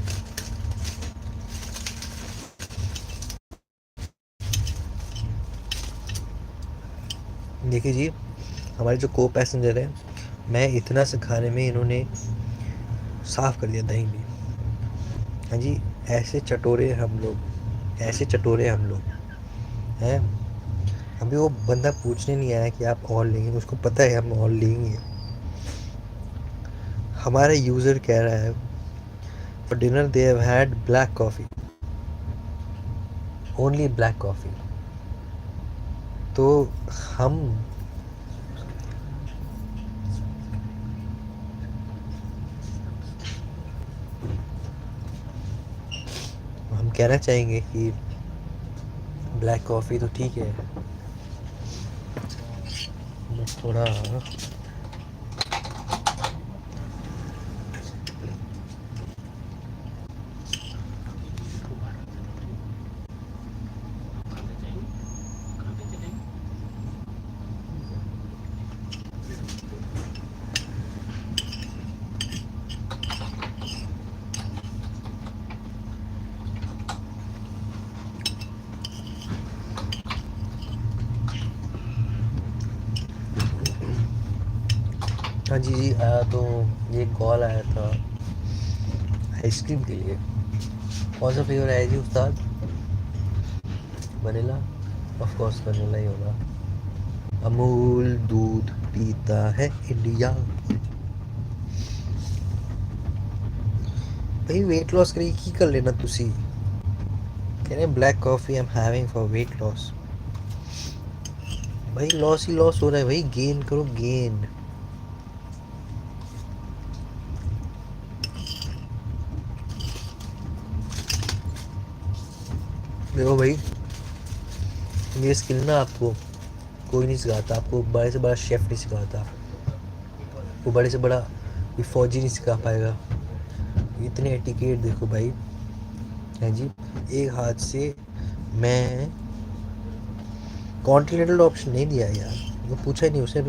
देखिए जी, हमारे जो को passenger है, मैं इतना से खाने में इन्होंने साफ़ कर दिया दही भी। हाँ जी, ऐसे चटोरे हम लोग, ऐसे चटोरे हम लोग हैं। अभी वो बंदा पूछने नहीं आया कि आप और लेंगे, उसको पता है हम और लेंगे। हमारा यूज़र कह रहा है for dinner they have had black coffee, only black coffee. तो हम कहना चाहेंगे कि ब्लैक कॉफ़ी तो ठीक है, बट थोड़ा हाँ जी जी आया। तो ये कॉल आया था आइसक्रीम के लिए। कौन सा फ्लेवर आया जी उस्ताद? वनीला? ऑफ कोर्स वनीला ही होगा। अमूल दूध पीता है इंडिया। भाई वेट लॉस करी की कर लेना तुसी। कह रहे black coffee I am having for weight loss. भाई लॉस ही लॉस हो रहा है भाई, गेन करो गेन। देखो भाई, ये स्किल ना आपको कोई नहीं सिखाता, आपको बड़े से बड़ा शेफ नहीं सिखाता, वो बड़े से बड़ा ये फौजी नहीं सिखा पाएगा। इतने एटिकेट देखो भाई। है जी, एक हाथ से मैं कॉन्टिनेंटल ऑप्शन नहीं दिया यार, वो पूछा ही नहीं उसने।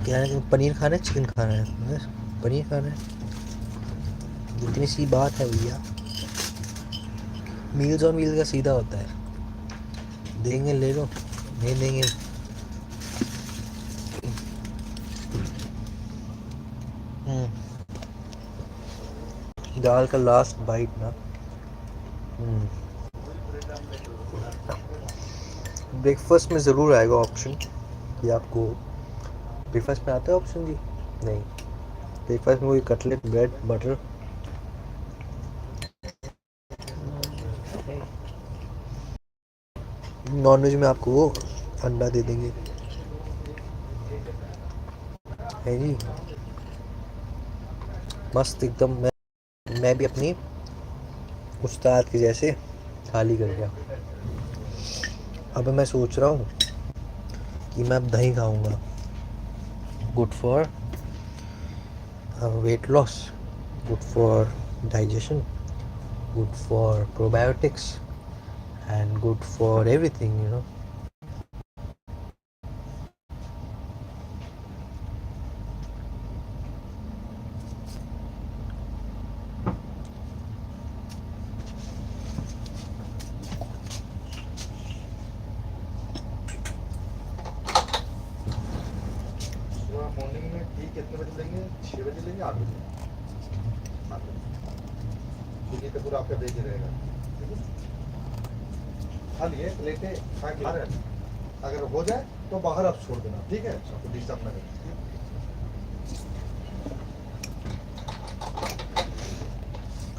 क्या है, पनीर खाना है चिकन खाना है? बस पनीर खाना है, इतनी सी बात है भैया। मील्स ऑन व्हील का सीधा होता है, देंगे ले लो, नहीं देंगे। दाल का लास्ट बाइट ना। ब्रेकफास्ट में ज़रूर आएगा ऑप्शन कि आपको ब्रेकफास्ट में आता है ऑप्शन जी? नहीं, ब्रेकफास्ट में वही cutlet bread butter. Non veg में आपको वो अंडा दे देंगे। है जी, मस्त एकदम। मैं भी अपनी उस्ताद के जैसे थाली कर गया। अब मैं सोच रहा हूँ कि मैं अब दही खाऊंगा। Good for weight loss, good for digestion, good for probiotics and good for everything, you know. Morning में टी कितने बजे लेंगे? 6 बजे लेंगे, 8 बजे? 8 बजे, क्योंकि तो पूरा आपका देख ही रहेगा। ठीक है, खा लिए प्लेटें खा रहे हैं, अगर हो जाए तो बाहर आप छोड़ देना, ठीक है, आपको डिस्टर्ब ना करें।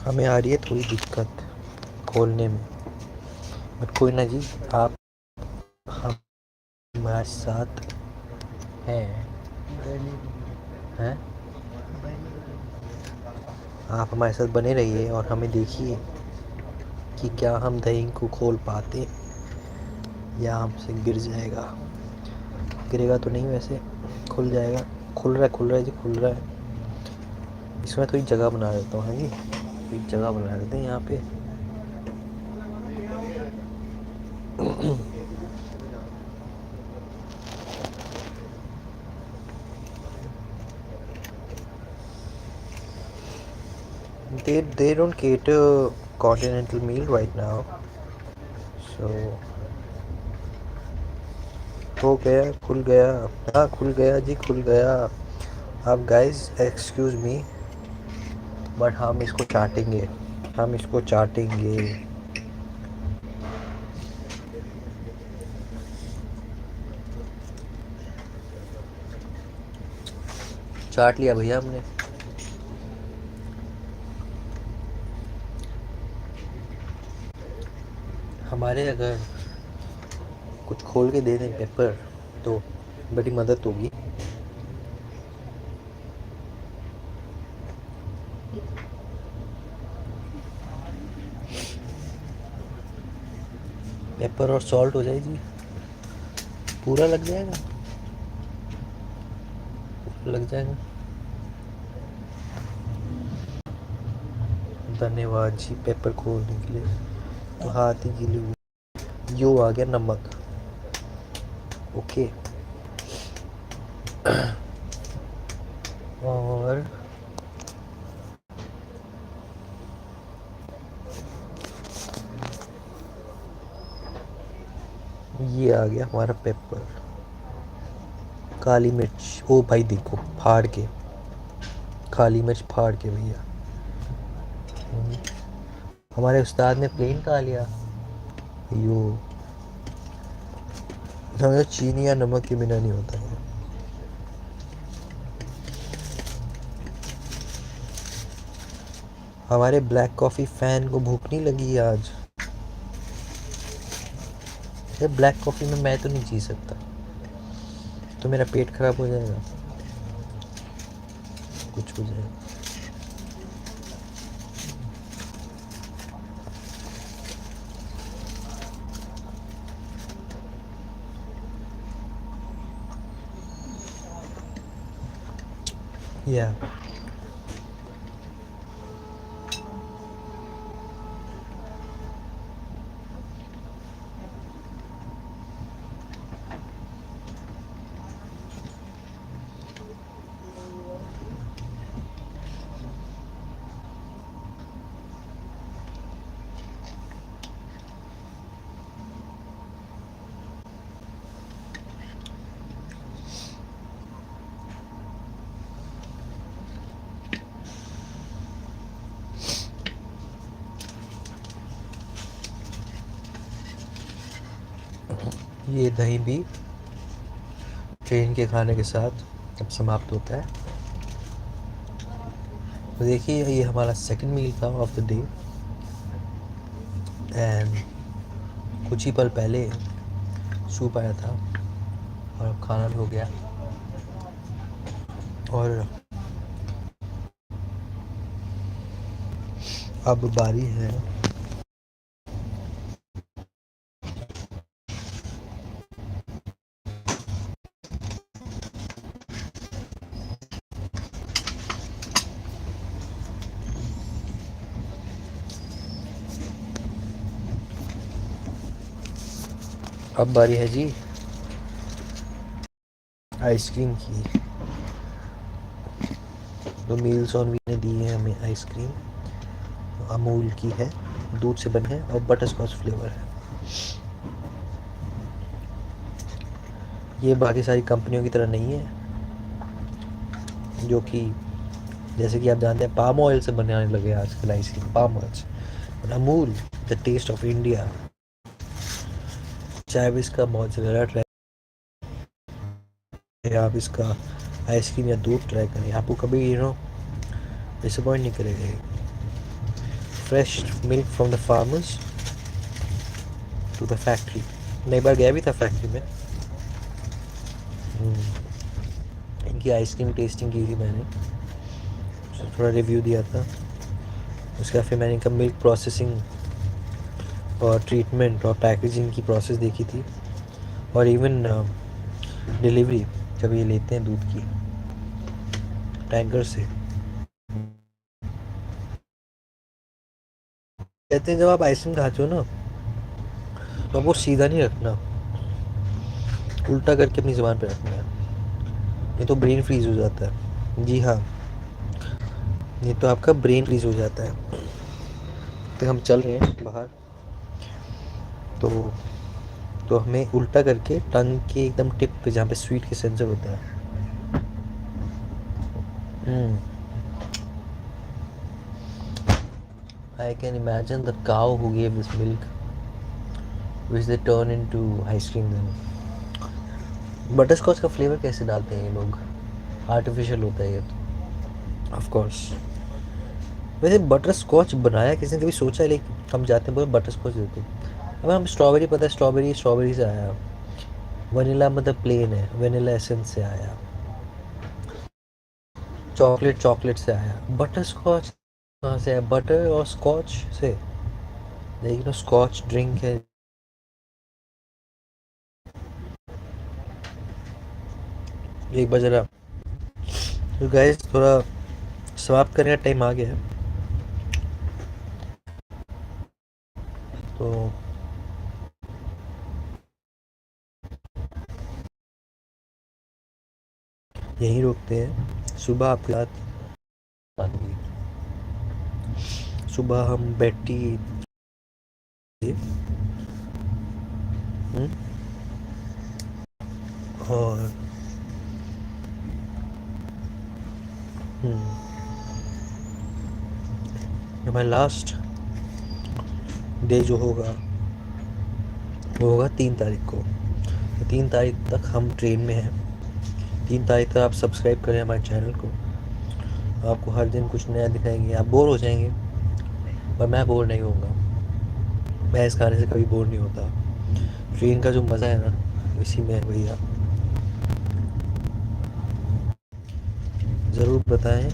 हमें आ रही है थोड़ी दिक्कत खोलने में, बट कोई ना जी, आप हमारे साथ हैं। हैं, आप हमारे साथ बने रहिए और हमें देखिए कि क्या हम दही को खोल पाते या हमसे गिर जाएगा। गिरेगा तो नहीं, वैसे खुल जाएगा। खुल रहा है जी, खुल रहा है। इसमें थोड़ी जगह बना देता हूँ। हाँ जी, थोड़ी जगह बना देते हैं यहाँ पे। they don't cater continental meal right now, so हो गया, खुल गया। हाँ खुल गया जी, खुल गया। अब गाइस एक्सक्यूज मी, बट हम इसको चाटेंगे, हम इसको चाटेंगे। चाट लिया भैया हमने। हमारे अगर कुछ खोल के दे दें पेपर तो बड़ी मदद होगी। पेपर और सॉल्ट हो जाए जी, पूरा लग जाएगा, लग जाएगा। धन्यवाद जी पेपर खोलने के लिए। तो हाथ ही गीले हुए, यो आ गया नमक। ओके। और ये आ गया हमारा पेपर, काली मिर्च। ओ भाई देखो फाड़ के, काली मिर्च फाड़ के भैया। हमारे उस्ताद ने प्लेन खा लिया। यो हमें चीनी या नमक के बिना नहीं होता है। हमारे ब्लैक कॉफ़ी फ़ैन को भूख नहीं लगी आज? ये ब्लैक कॉफ़ी में मैं तो नहीं जी सकता, तो मेरा पेट खराब हो जाएगा, कुछ हो जाएगा। या ये दही भी ट्रेन के खाने के साथ अब समाप्त होता है। तो देखिए ये हमारा सेकंड मील था ऑफ द डे, एंड कुछ ही पल पहले सूप आया था और अब खाना भी हो गया। और अब बारी है अब बारी है जी आइसक्रीम की। तो मील्स ऑन वी ने दी है हमें आइसक्रीम, अमूल की है, दूध से बनी है और बटर स्कॉच फ्लेवर है। ये बाकी सारी कंपनियों की तरह नहीं है, जो कि जैसे कि आप जानते हैं पाम ऑयल से बनाने लगे आजकल आइसक्रीम, पाम ऑयल से। और Amul the taste of India, चाहे भी इसका मोज़रेला ट्राई करें, आप इसका आइसक्रीम या दूध ट्राई करें, आपको कभी डिसअपॉइंट नहीं करेगा। Fresh milk from the farmers to the factory. मैं एक बार गया भी था फैक्ट्री में, इनकी आइसक्रीम टेस्टिंग की थी मैंने, थोड़ा रिव्यू दिया था। उसके बाद फिर मैंने इनका मिल्क प्रोसेसिंग और ट्रीटमेंट और पैकेजिंग की प्रोसेस देखी थी, और इवन डिलीवरी जब ये लेते हैं दूध की टैंकर से। कहते हैं जब आप आइसक्रीम खाते हो ना तो आपको सीधा नहीं रखना, उल्टा करके अपनी ज़ुबान पे रखना है, नहीं तो ब्रेन फ्रीज हो जाता है। जी हाँ, नहीं तो आपका ब्रेन फ्रीज हो जाता है। तो हम चल रहे हैं बाहर, तो हमें उल्टा करके टंग के एकदम टिप पे जहाँ पे स्वीट के सेंसर होता है। I can imagine the cow who gave this milk, which they turn into ice cream then. Butter scotch का फ्लेवर कैसे डालते हैं ये लोग? आर्टिफिशियल होता है ये तो, ऑफ कोर्स। वैसे बटर स्कॉच बनाया किसी ने कभी सोचा है? लेकिन हम जाते हैं बोले बटर स्कॉच देते हैं, अब हम स्ट्रॉबेरी, पता है स्ट्रॉबेरी से आया, वनीला मतलब प्लेन है, वनीला एसेंस से आया, चॉकलेट चॉकलेट से आया, बटर स्कॉच कहाँ से आया, बटर और स्कॉच से, लेकिन स्कॉच ड्रिंक है। एक बार जरा, तो गाइस थोड़ा समाप्त करने का टाइम आ गया है, तो यहीं रोकते हैं। सुबह आपके साथ आएंगे। सुबह हम बैठी हम्म, और हम्म, हमारा लास्ट डे जो होगा वो होगा 3 तारीख को। तो 3 तारीख तक हम ट्रेन में हैं। 3 तारीख तक आप सब्सक्राइब करें हमारे चैनल को, आपको हर दिन कुछ नया दिखाएंगे। आप बोर हो जाएंगे पर मैं बोर नहीं होऊंगा, मैं इस खाने से कभी बोर नहीं होता। ट्रेन का जो मज़ा है ना इसी में है भैया। ज़रूर बताएं।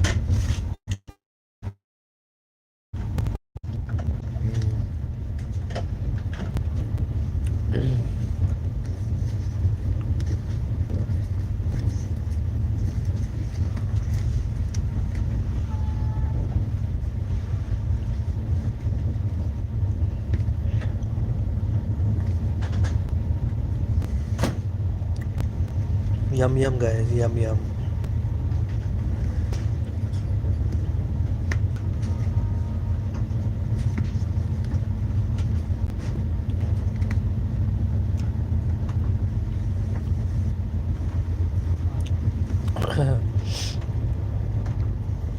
यम यम गाइस, यम यम।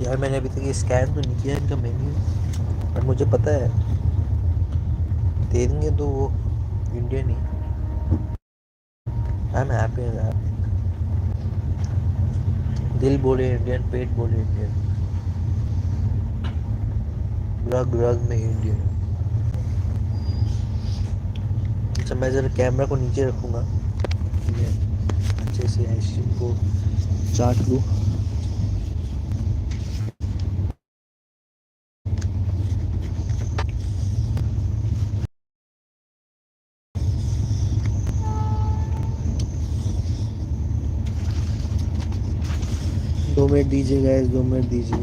यार मैंने अभी तक ये स्कैन तो नहीं किया इनका मेन्यू, पर मुझे पता है दे देंगे तो वो Indian he. I am happy that. दिल बोले इंडियन, पेट बोले इंडियन, रग रग में इंडियन। अच्छा मैं ज़रा कैमरा को नीचे रखूँगा, ठीक है, अच्छे से आइसक्रीम को चाट लूँ। 2 मिनट दीजिए गाइस, 2 मिनट दीजिए।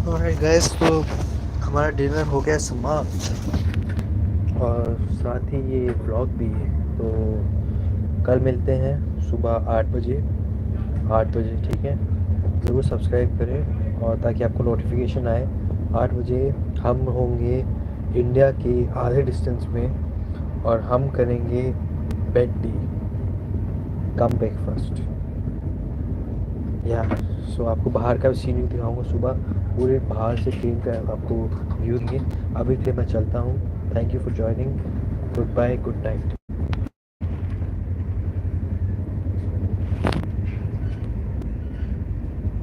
ऑलराइट गाइस, तो हमारा डिनर हो गया समाप्त, और साथ ही ये व्लॉग भी है। तो कल मिलते हैं सुबह 8 बजे, 8 बजे, ठीक है। ज़रूर सब्सक्राइब करें और ताकि आपको नोटिफिकेशन आए। 8 बजे हम होंगे इंडिया के आधे डिस्टेंस में, और हम करेंगे बेड टी कम ब्रेकफास्ट। या सो आपको बाहर का भी सीन दिखाऊंगा सुबह, पूरे बाहर से ट्रेन का आपको व्यू देंगे। अभी के मैं चलता हूँ। Thank you for joining. Goodbye, good night.